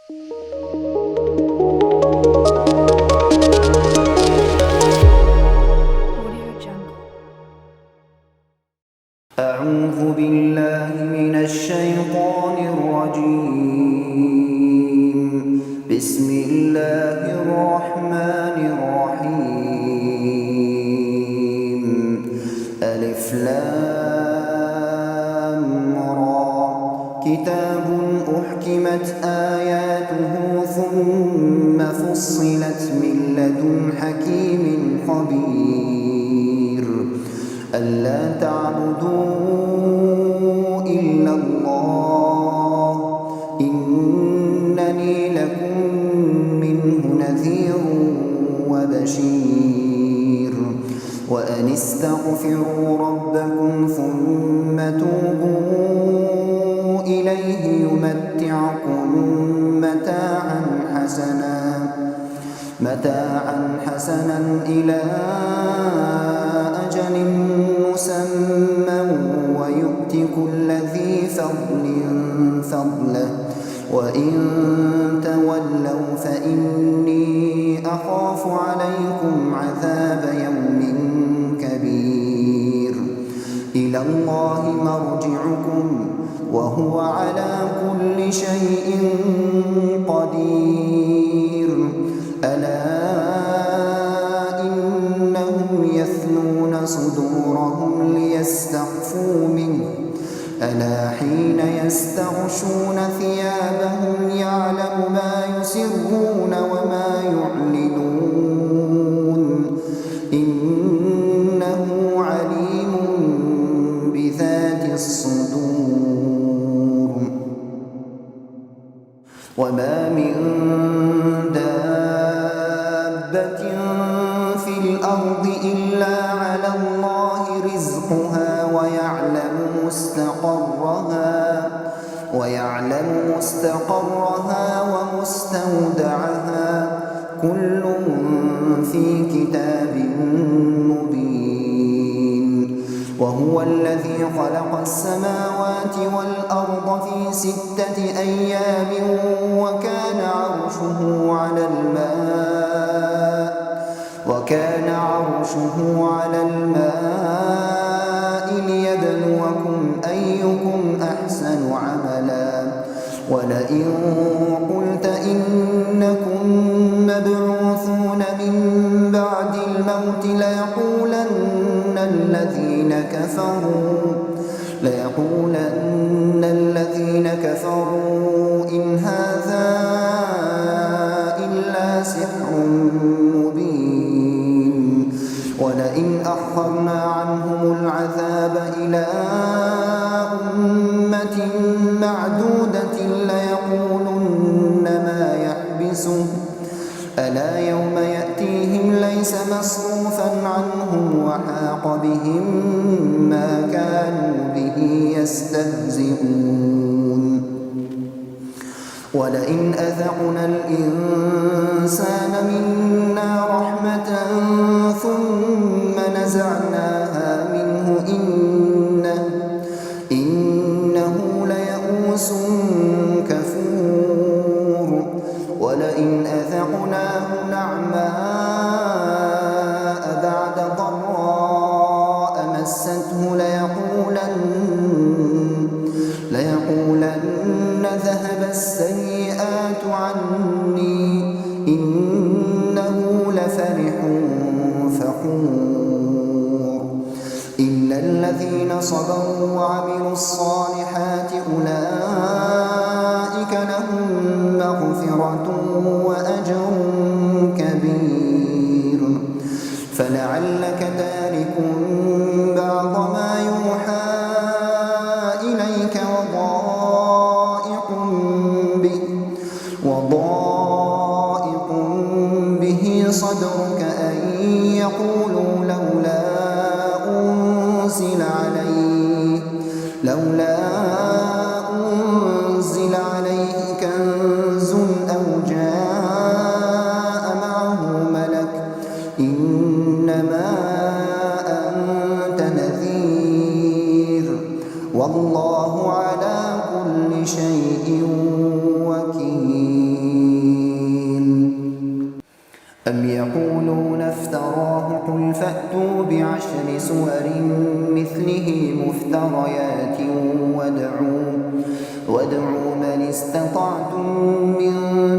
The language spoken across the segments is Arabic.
أعوذ بالله من الشيطان الرجيم. بسم الله الرحمن الرحيم. ألف لام را. كتاب أحكمت آياته ثم فصلت من لدن حكيم خبير. ألا تعبدوا إلا الله إنني لكم منه نذير وبشير. وأن استغفروا ربكم ثم توبوا إليه يمتعكم متاعا حسنا إلى أجل مسمى ويؤت كل ذي فضل فضله. وإن تولوا فإني أخاف عليكم عذاب يوم كبير. إلى الله مرجعكم وهو على كل شيء قدير. ألا إنهم يثنون صدورهم ليستخفوا منه. ألا حين يستغشون ثيابهم يعلم ما يسرون وما يعلنون إنه عليم بذات الصدور. وما من دابة في الأرض إلا على الله رزقها ويعلم مستقرها ومستودعها كل في كتاب مبين. وهو الذي خلق السماوات والأرض في 6 أيام وكان عرشه على الماء ليبلوكم أيكم أحسن عملا. ولئن قلت إنكم مبعوثون من بعد الموت ليقولن الذين كفروا إن هذا إلا سحر مبين. ولئن أخرنا عنهم العذاب إلى أمة معدودة ليقولن ما يحبسه. ألا يوم يأتيهم ليس مصروفا عنهم وحاق بهم ما كانوا به يستهزئون. ولئن أذقنا الإنسان منا رحمة ثم نزعناها منه إنه ليئوس كفور. ولئن أذقناه نعماء بعد ضراء مسته ليقولن ذهب السيئات عني إنه لفرح فخور. إلا الذين صبروا وعملوا الصالحات أولئك لهم مغفرة وأجر كبير. فلعلك تارك بعض ما يوحى إليك وضائق به صدرك أن يقولوا لولا أنزل عليه كنز أو جاء معه ملك إنما أنت نذير والله على كل شيء وكيل. أم يقولون افتراه قل فأتوا بعشر سور مثله مفتريات وادعوا من استطعتم من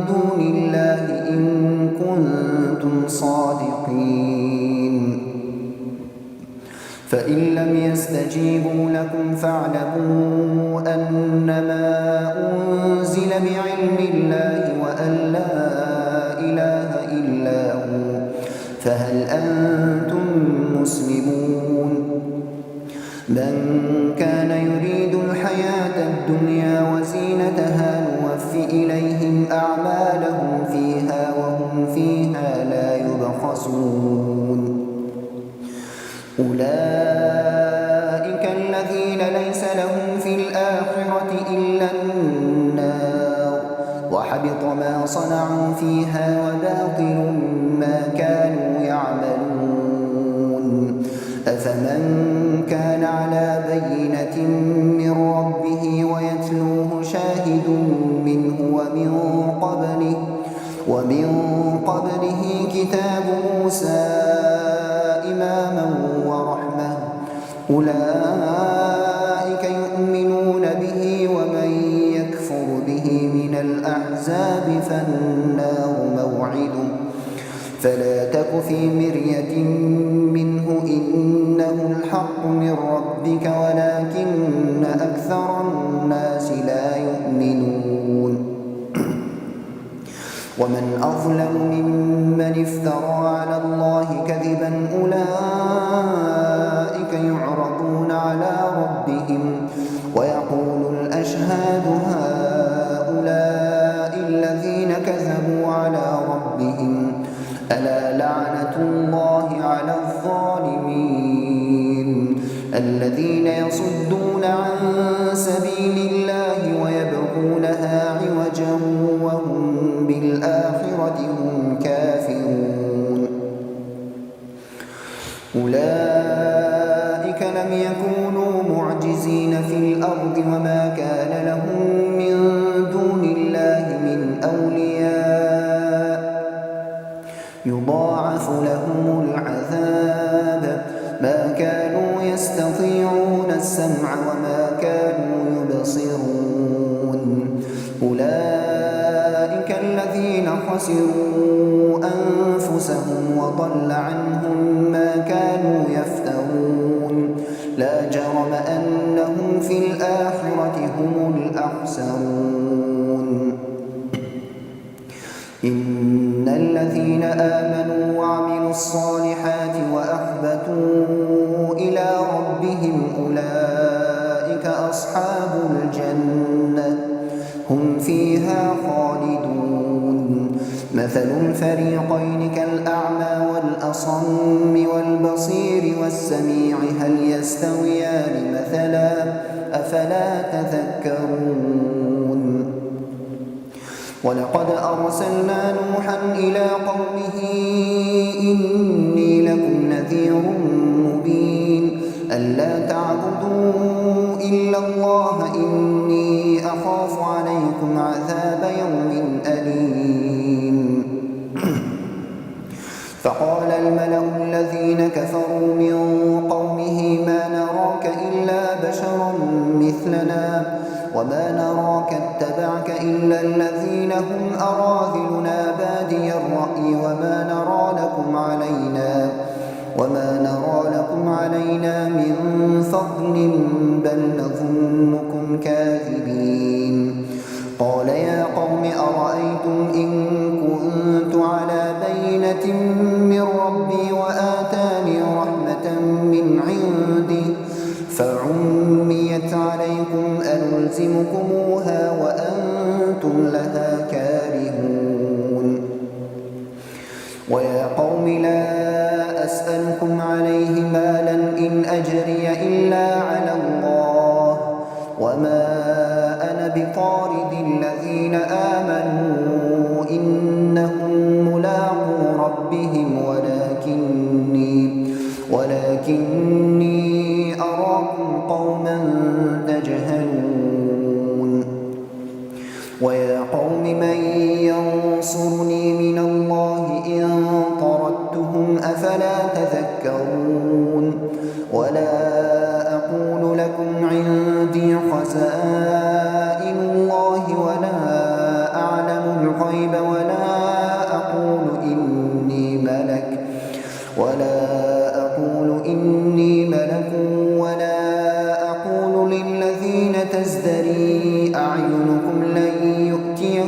دون الله إن كنتم صادقين فإن لم يستجيبوا لكم فاعلموا أنما أنزل بعلم الله وأن لا إله إلا هو فهل أنتم مسلمون من كان يريد الحياة الدنيا وزينتها نوفي إليهم أعمالهم فيها وهم فيها لا يبخسون أولئك الذين ليس لهم في الآخرة إلا النار وحبط ما صنعوا فيها وباطل ما كانوا يعملون أفمن كان على بينة من ربه ويتلوه شاهد منه ومن قبله كتاب موسى إماما ورحمة أولئك يؤمنون به ومن يكفر به من الأحزاب فالنار موعده فلا تك في مرية منه إنه الحق من ربك ولكن أكثر الناس لا يؤمنون ومن أظلم ممن افترى على الله كذبا أولئك يعرضون على ربهم ويقول الأشهاد هؤلاء الذين كذبوا على ربهم ألا لعنة الله على الظالمين الذين يصدون عن سبيل الله ويبغونها عوجا وهم بالآخرة هم كافرون أولئك لم يكونوا معجزين في الأرض وما كان لهم من دون الله من أولياء يضاعف لهم العذاب ما كانوا يستطيعون السمع وما كانوا يبصرون أولئك الذين خسروا أنفسهم وضل عنهم ما كانوا يفترون لا جرم أنهم في الآخرة هم الأخسرون إن الذين آمنوا وعملوا الصالحات وأخبتوا إلى ربهم أولئك أصحاب الجنة هم فيها خالدون مثل الفريقين كالأعمى والأصم والبصير والسميع هل يستويان مثلا أفلا تذكرون ولقد أرسلنا نوحا إلى قومه إني لكم نذير مبين ألا تعبدوا إلا الله إني أخاف عليكم عذاب يوم أليم فقال الملأ الذين كفروا من قومه ما نراك إلا بشرا مثلنا وما نراك اتبعك إلا الذين هم أراذلنا بادي الرأي وما نرى لكم علينا من فضل بل نظنكم كاذبين قال يا قوم أرأيتم إن كنت على بينة من ربي وآتاني رحمة من عنده فعميت عليكم أنلزمكموها وأنتم لها كارهون ويا قوم لا أسألكم عليه مالا إن أجري إلا على الله وما أنا بطارد الذين آمنوا إنهم ملاقو ربهم ولكني أراكم قوما تجهلون ويا قوم من ينصرني من الله إن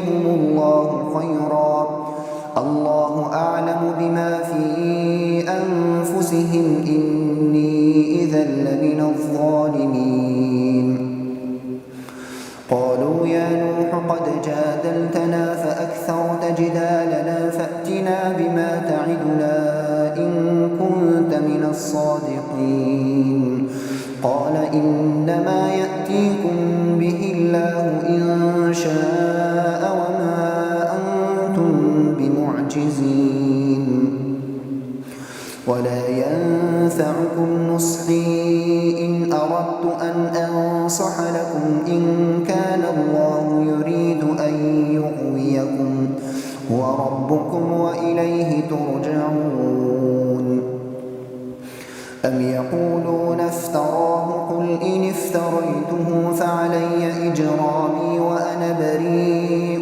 يؤتيهم الله خيرا الله أعلم بما في أنفسهم إني إذا لمن الظالمين قالوا يا نوح قد جادلتنا فأكثرت جدالنا فأتنا بما تعدنا إن كنت من الصادقين قال إنما يأتيكم به الله إن شاء وما أنتم بمعجزين ولا ينفعكم نصحي إن أردت أن أنصح لكم إن كان الله يريد أن يغويكم هو ربكم وإليه ترجعون أم يقولون افتراه قل إن افتريته فعلي إجرامي وأنا بريء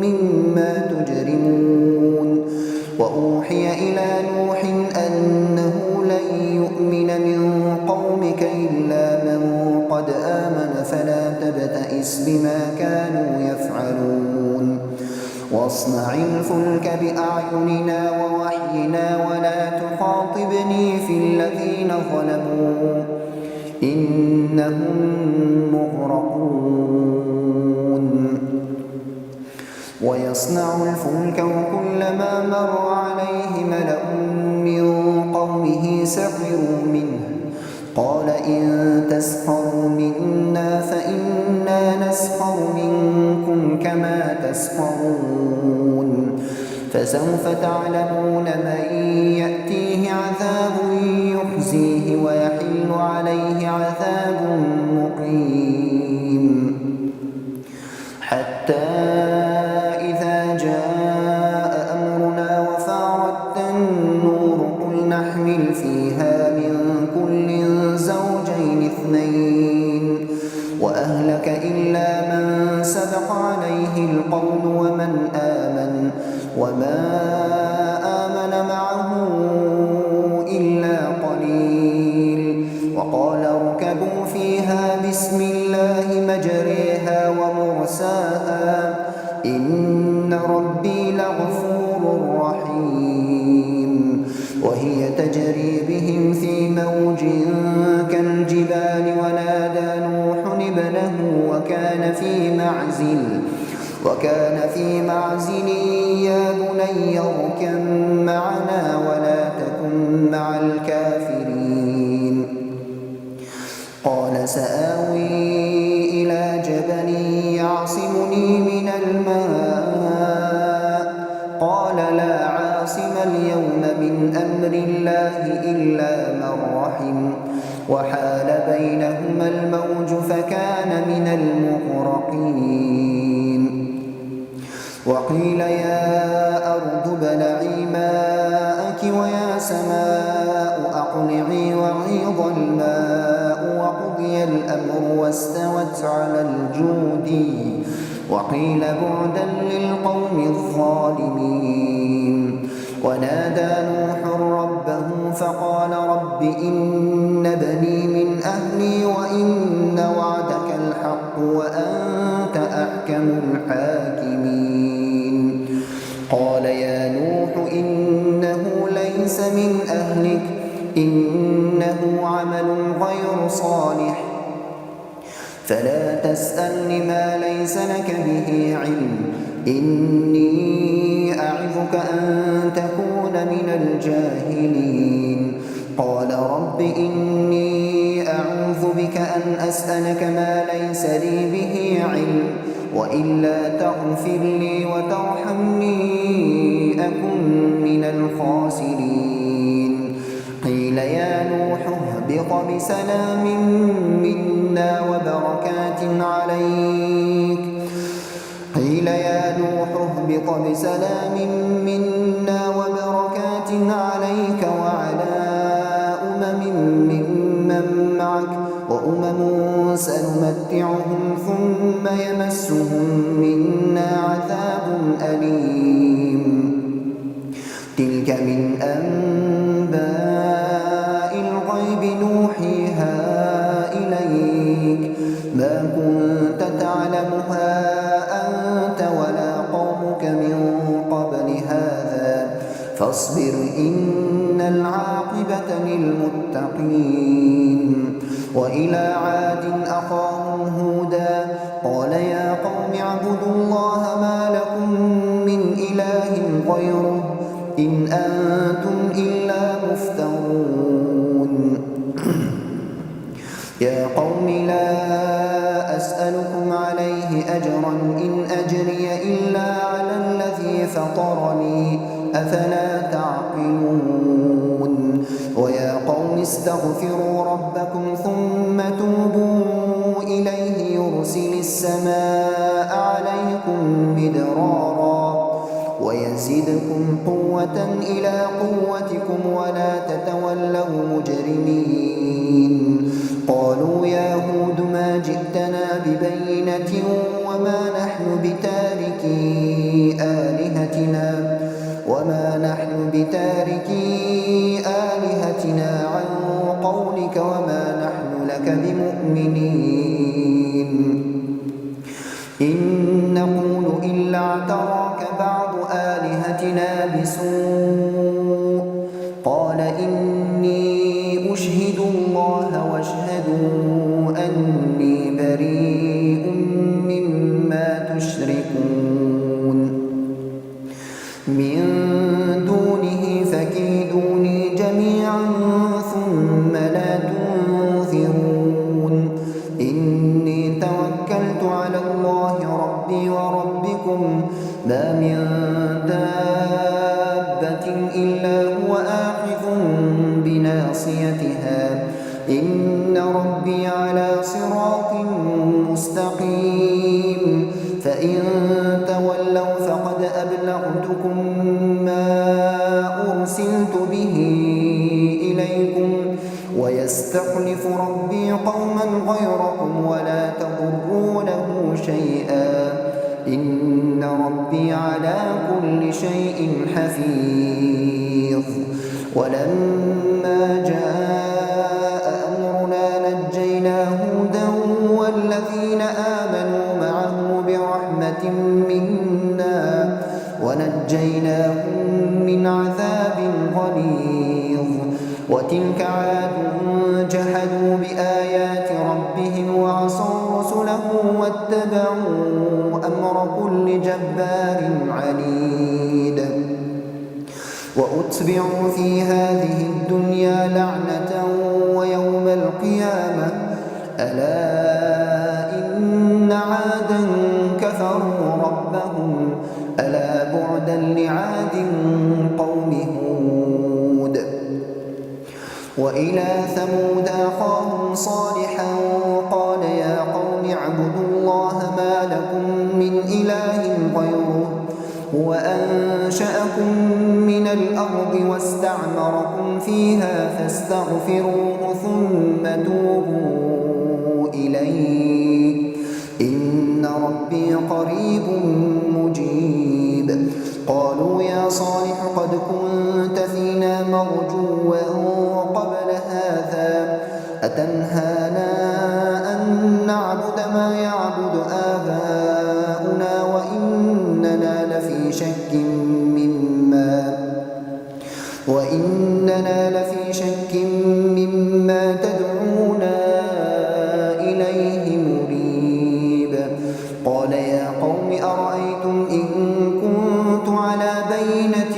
مما تجرمون وأوحي إلى نوح أنه لن يؤمن من قومك إلا من قد آمن فلا تبتئس بما كانوا يفعلون واصنع الفلك بأعيننا ووحينا ولا تخاطبني في الذين ظلموا إنهم مغرقون ويصنع الفلك وكلما مر عليه ملأ من قومه سخروا منه قال إن تسخروا منا فإنا نسخر منكم كما تسخرون فسوف تعلمون من يأتيه عذاب يخزيه ويحل عليه عذاب مقيم حتى إذا جاء أمرنا وفارت النور قل نحمل فيها من كل زوجين اثنين وأهلك إلا من سبق عليه القول ومن آمن وما آمن معه إلا قليل وقال اركبوا فيها بسم الله مجريها ومرساها إن ربي لغفور رحيم وهي تجري بهم في موج كالجبال ونادى نوح ابنه وكان في معزل يا بني اركب معنا ولا تكن مع الكافرين قال سآوي إلى جبل يعصمني من الماء قال لا عاصم اليوم من أمر الله إلا من رحم وحال بينهما الموج فكان من المغرقين وقيل يا أرض ابلعي ماءك ويا سماء أقلعي وغيض الماء وقضي الأمر واستوت على الجود وقيل بعدا للقوم الظالمين ونادى نوح ربه فقال رب إن ابني من أهلي وإن وعدك الحق وأنت أحكم الحاكمين قال يا نوح إنه ليس من أهلك إنه عمل غير صالح فلا تسألني ما ليس لك به علم إني أعظك أن تكون من الجاهلين قال رب إني أعوذ بك أن أسألك ما ليس لي به علم وإلا تغفر لي وترحمني أكن من الخاسرين قيل يا نوح اهبط بسلام منا وبركات عليك وعلى ممن معك وأمم سنمتعهم ثم يمسهم منا عذاب أليم تلك من أنباء الغيب نوحيها إليك ما كنت تعلمها أنت ولا فاصبر إن العاقبة للمتقين. وإلى عاد أخاهم هودا قال يا قوم اعبدوا الله ما لكم من إله غيره إن أنتم إلا مفترون. يا قوم لا أسألكم عليه أجرا إن أجري إلا على الذي فطرني أفلا تعقلون. ويا قوم استغفروا ربكم ثم توبوا إليه يرسل السماء عليكم مدرارا ويزدكم قوة إلى قوتكم ولا تتولوا مجرمين. قالوا يا هود ما جئتنا ببينة وما نحن بتاركي آلهتنا عن قولك وما نحن لك بمؤمنين إن نقول إلا اعتراك بعض آلهتنا بسوء قال إني أشهد الله واشهدوا أني بريء مما تشركون من دونه فكيدوني جميعا ثم لا تنظرون. إني توكلت على الله ربي وربكم ما من دابة إلا هو آخذ بناصيتها إن ربي على صراط مستقيم. فإن تولوا فقد أبلغتكم ما أرسلت به إليكم ويستخلف ربي قوما غيركم ولا تضرونه شيئا إن ربي على كل شيء حفيظ. ولما جاء أمرنا نجينا هودا والذين آمنوا معه برحمة منا ونجيناهم من عذاب غليظ. وتلك عاد جحدوا بآيات ربهم وعصوا رسله واتبعوا أمر كل جبار عنيد. وأتبعوا في هذه الدنيا لعنة ويوم القيامة ألا إن عادا كفروا ربهم ألا بعدا لعاد قوم هود. وإلى ثمود أخاهم صالحا قال يا قوم اعبدوا الله ما لكم من إله غيره هو أنشأكم من الأرض واستعمركم فيها فاستغفروه ثم توبوا إليه إن ربي قريب مجيب. قالوا يا صالح قد كنت فينا مرجوا قبل هذا أتنهانا أن نعبد ما يعبد آباؤنا وإننا لفي شك مما تدعونا إليه مريب. قال يا قوم أرأيتم إن كنت على بينة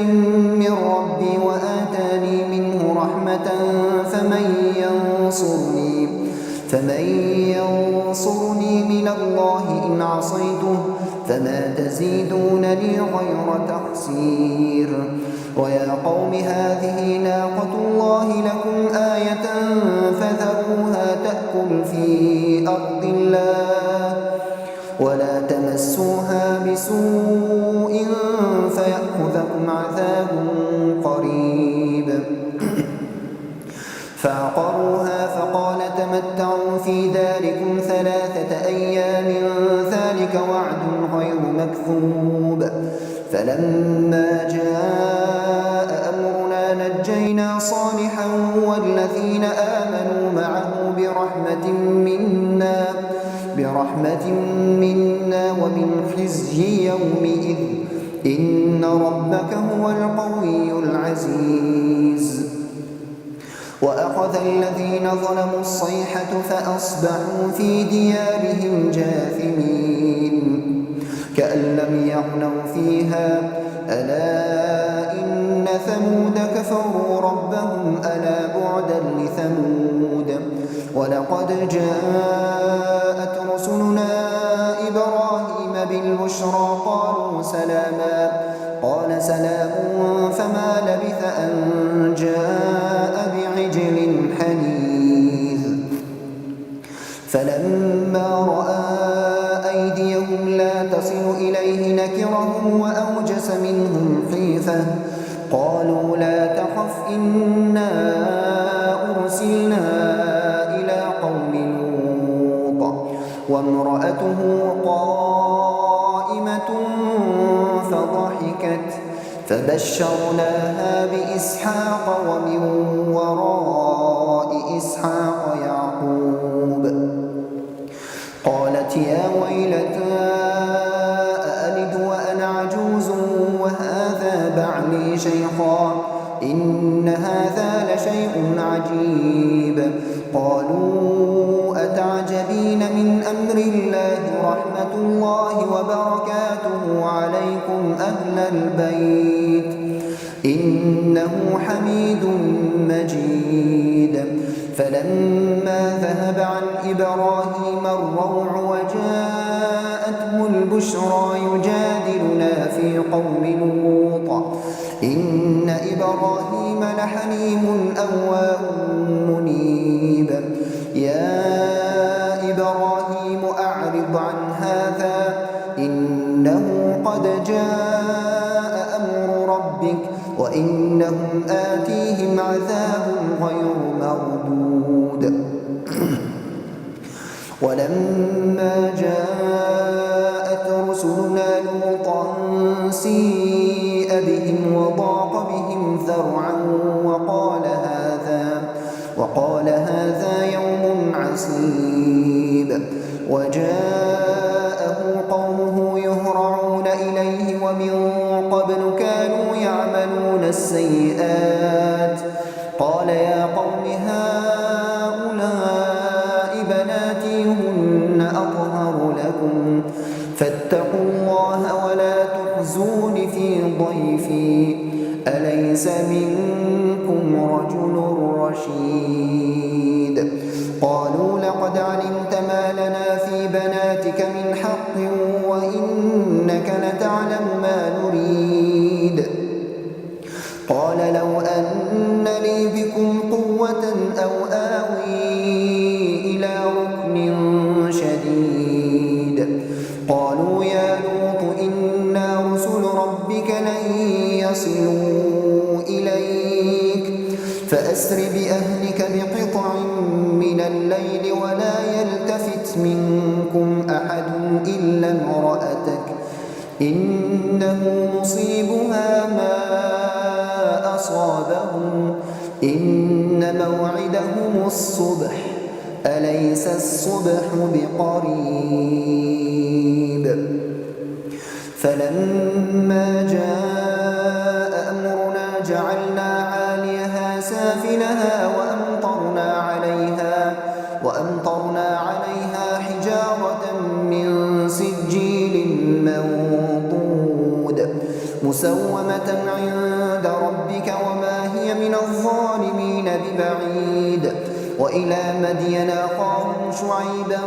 من ربي وآتاني منه رحمة فمن ينصرني من الله إن عصيته فما تزيدونني غير تخسير. ويا قوم هذه ناقة الله لكم آية فذروها تأكل في أرض الله ولا تمسوها بسوء فيأخذكم عذاب قريب. فعقروها فقال تمتعوا في داركم 3 أيام ذلك وعد غير مكذوب. فلما جاء أمرنا نجينا صالحا والذين آمنوا معه برحمة منا ومن خزي يومئذ إن ربك هو القوي العزيز. وأخذ الذين ظلموا الصيحة فأصبحوا في ديارهم جاثمين كأن لم يغنوا فيها ألا إن ثمود كفروا ربهم ألا بعدا لثمود. ولقد جاءت رسلنا إبراهيم بالبشرى قالوا سلاما قال سلام فما لبث أن جاء بعجل حنيذ. فلما رأى أيديهم لا تصل إليه نكرهم وأوجس منهم خيفة قالوا لا تخف إنا أرسلنا إلى قوم لوط وامرأته قائمة فضحكت فبشرناها بإسحاق ومن وراء إسحاق يعقوب. قالت يا ويلتى أألد وأنا عجوز وهذا بعلي شيخا إن هذا لشيء عجيب. قالوا أتعجبين من أمر الله رحمة الله وبركاته عليكم أهل البيت إنه حميد مجيد. فلما ذهب عن إبراهيم الروع وجاءته البشرى يجادلنا في قوم لوط إن إبراهيم لحليم أواه منيب. يا إبراهيم أعرض عن هذا إنه قد جاء أمر ربك وإنهم آتيهم عذاب غير مردود. ولما جاءت رسلنا لوطا سيء بهم وضاق بهم ذرعا وقال هذا يوم عسيب. وجاءه قومه يهرعون إليه ومن قبل كانوا يعملون السيئات قال يا قوم هؤلاء بناتي هن أطهر لكم فاتقوا الله ولا تخزون في ضيفي أليس منكم رجل رشيد. قالوا لقد علمت ما لنا في بناتك من حق وإنك لتعلم ما نريد. قال لو أن لي بكم قوة أو آوي إلى ركن شديد. قالوا يا لوط إنا رسل ربك لن يصلوا إليك فأسر بأهلك بقطع من الليل ولا يلتفت منكم أحد إلا امرأتك إنه مصيبها ما أصابهم إن موعدهم الصبح أليس الصبح بقريب. فلما جاء أمرنا جعلنا عاليها سافلها وأمطرنا عليها حجارة من سجيل منضود مسومة عند ربك وما هي من الظالمين ببعيد. وإلى مدين أخاهم شعيبا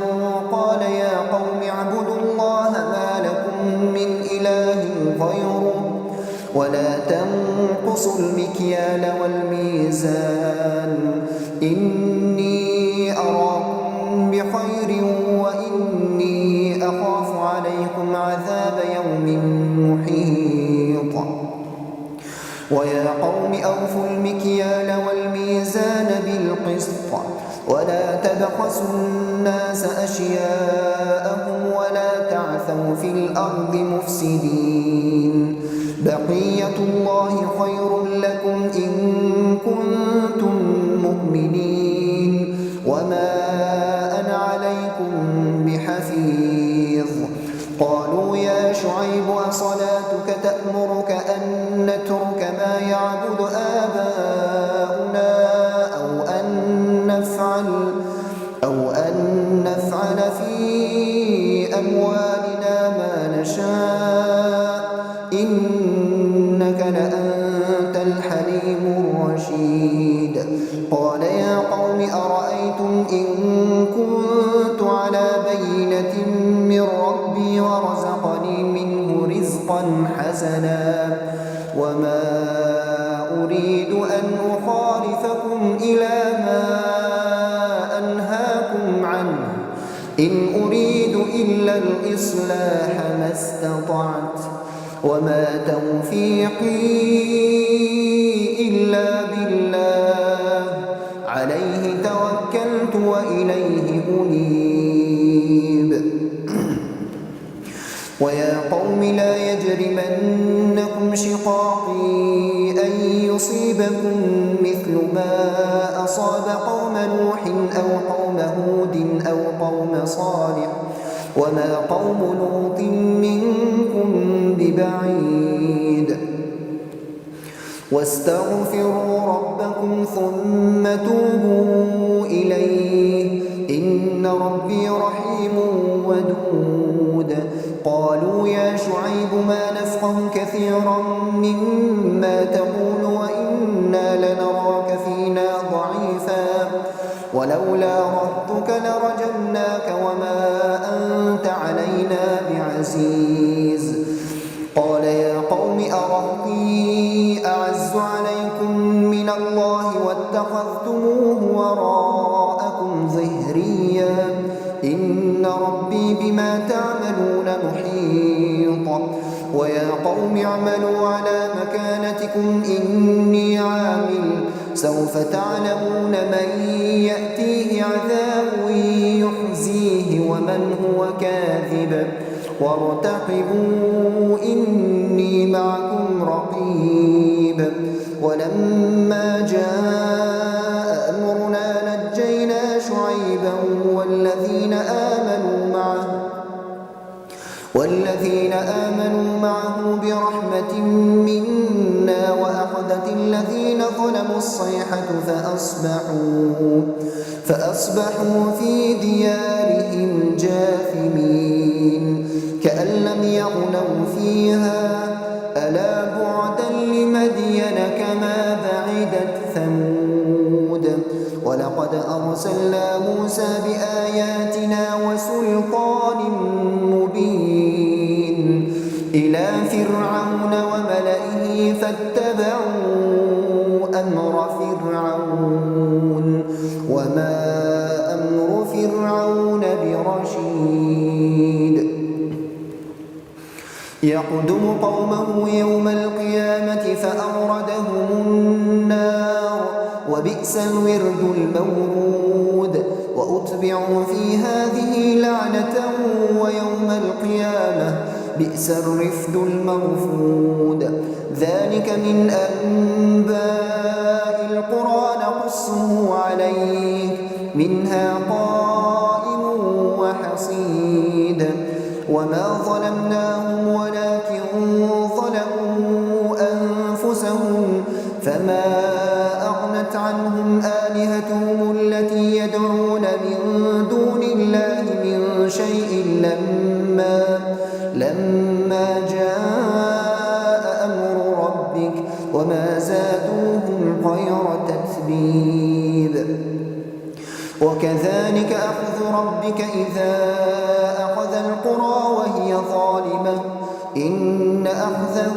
قال يا قوم اعبدوا الله ما لكم من إله غيره ولا تنقصوا المكيال والميزان إني أراكم بخير وإني أخاف عليكم عذاب يوم محيط. ويا قوم أوفوا المكيال والميزان بالقسط ولا تبخسوا الناس أشياءهم ولا تعثوا في الأرض مفسدين. بقية الله خير لكم إن كنتم مؤمنين وما أنا عليكم بحفيظ. قالوا يا شعيب أصلاتك تأمرك إنك لأنت الحليم الرشيد قال يا قوم أرأيتم إن كنت على بينة من ربي ورزقني منه رزقا حسنا وما أريد أن أخالفكم إلى ما أنهاكم عنه إن أريد إلا الإصلاح ما استطعت وما توفيقي إلا بالله عليه توكلت وإليه أنيب ويا قوم لا يجرمنكم شقاقي أن يصيبكم مثل ما أصاب قوم نوح أو قوم هود أو قوم صالح وما قوم لوط منكم ببعيد واستغفروا ربكم ثم توبوا إليه إن ربي رحيم ودود قالوا يا شعيب ما نفقه كثيرا مما تقول وإنا لنراك فينا ضعيفا ولولا رهطك لرجمناك وما أنت علينا بعزيز قال يا قوم أرهطي أعز عليكم من الله واتخذتموه وراءكم ظهريا إن ربي بما تعملون محيط ويا قوم اعملوا على مكانتكم إني عامل سوف تعلمون من يأتيه عذاب يخزيه ومن هو كاذب وارتقبوا إني معكم رقيب ولما جاء أمرنا نجينا شعيبا والذين آمنوا معه برحمة منا وأخذت الذين ظلموا الصيحة فأصبحوا في ديارهم جاثمين كأن لم يغنوا فيها ألا بعدا لمدين كما بعدت ثمود ولقد أرسلنا موسى بآياتنا وسلطان مبين إلى فرعون وملئه فاتبعوا أمر فرعون وما أمر فرعون برشيد يقدم قومه يوم القيامة فأوردهم النار وبئس الورد المورود وأتبعوا في هذه لعنة ويوم القيامة بئس الرفد المرفود ذلك من أنباء القرى نقصه عليك منها قائم وحصيد وما ظلمناهم ولكن ظلموا أنفسهم فما أغنت عنهم آلهتهم التي يدعون من دون الله من شيء لما جاء أمر ربك وما زادوهم غير تتبيب وكذلك أخذ ربك إذا أخذ القرى وهي ظالمة إن أخذه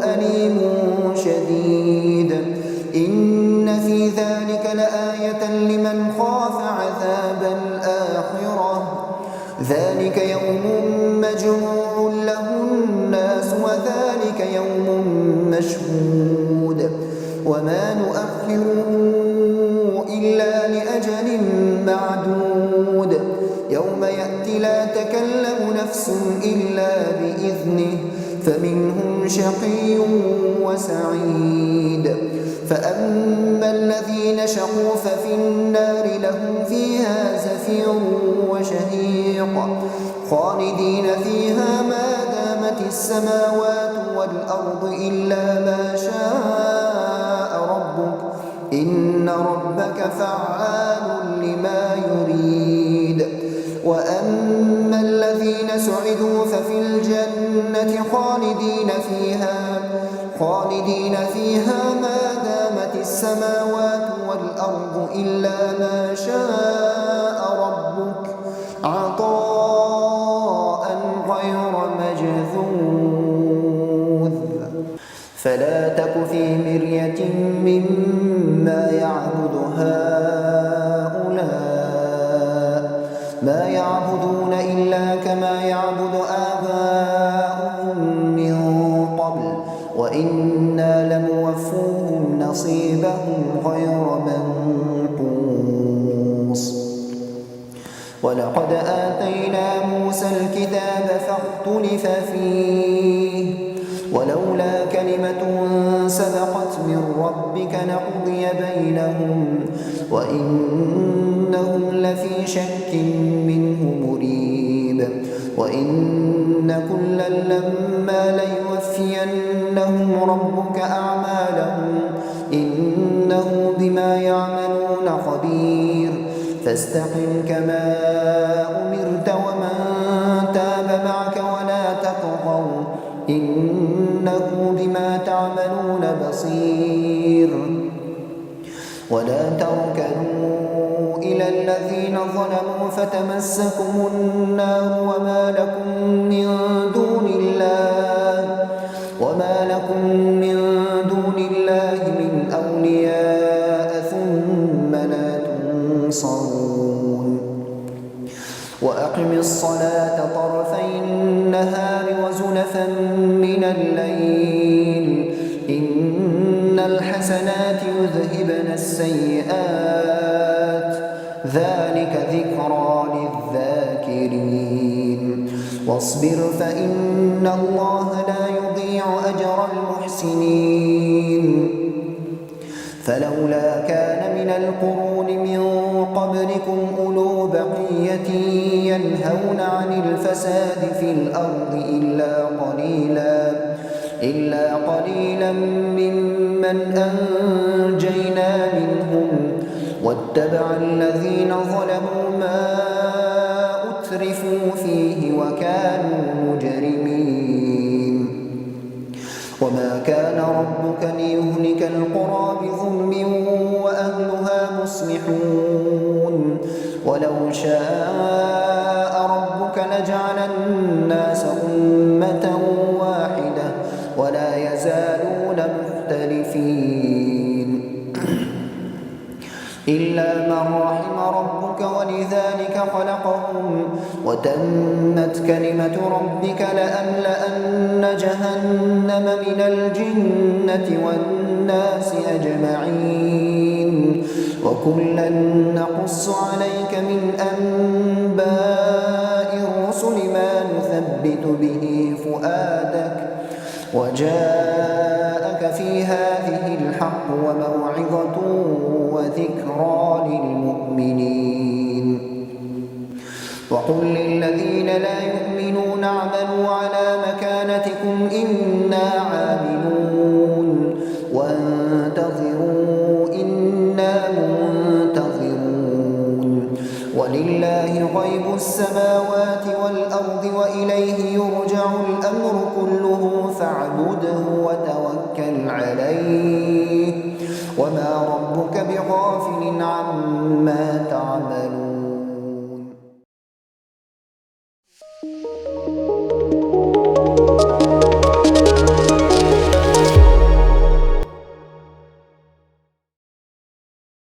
أليم شديد إن في ذلك لآية لمن خاف عذاب الآخرة ذلك يوم مجموع له الناس وذلك يوم مشهود وما نؤخره إلا لأجل معدود يوم يأتي لا تكلم نفس إلا بإذنه فمنهم شقي وسعيد فأما الذين شقوا ففي النار لهم فيها زفير وشهيق خالدين فيها ما دامت السماوات والأرض إلا ما شاء ربك إن ربك فعال لما يريد وأما الذين سعدوا ففي الجنة خالدين فيها ما دامت السماوات والأرض إلا ما شاء ربك عطاء غير مجذوذ فلا تك في مرية مما يعبد هؤلاء ما يعبدون إلا كما يعبد آباؤهم من قبل وإنا لموفوهم نصيبهم غير منقوص ولقد آتينا موسى الكتاب فاختلف فيه ولولا كلمة سبقت من ربك لقضي بينهم وإنهم لفي شك منه مريب وإن كلا لما ليوفينهم ربك أعمالهم إنه بما يعملون خبير فاستقم كما أمرت ومن تاب معك ولا تطغوا إنه بما تعملون بصير ولا تركنوا إلى الذين ظلموا فتمسكم النار وما لكم من دون الله من أولياء ثم لا تنصرون وأقم الصلاة طرفي النهار وزلفا من الليل إن الحسنات يذهبن السيئات ذلك ذكرى للذاكرين واصبر فإن الله لا يضيع أجر المحسنين فلولا كان من القرون من قبلكم أولو بقية ينهون عن الفساد في الأرض إلا قليلا ممن أنجينا منهم واتبع الذين ظلموا ما أترفوا فيه وكانوا مجرمين وما كان ربك ليهلك القرى بظلم وأهلها مصلحون ولو شاء ربك لجعل الناس أمة واحدة ولا يزالون مختلفين إلا من رحم ربك ولذلك خلقهم وتمت كلمة ربك لأملأن جهنم من الجنة والناس أجمعين وكلا نقص عليك من أنباء الرسل ما نثبت به فؤادك وجاءك في هذه الحق وموعظة وذكرى للمؤمنين وقل للذين لا يؤمنون اعملوا على مكانتكم إنا عاملون وانتظروا إنا منتظرون ولله غيب السماوات والأرض وإليه يرجع الأمر كله فاعبده وتوكل عليه وما ربك بغافل عما تعملون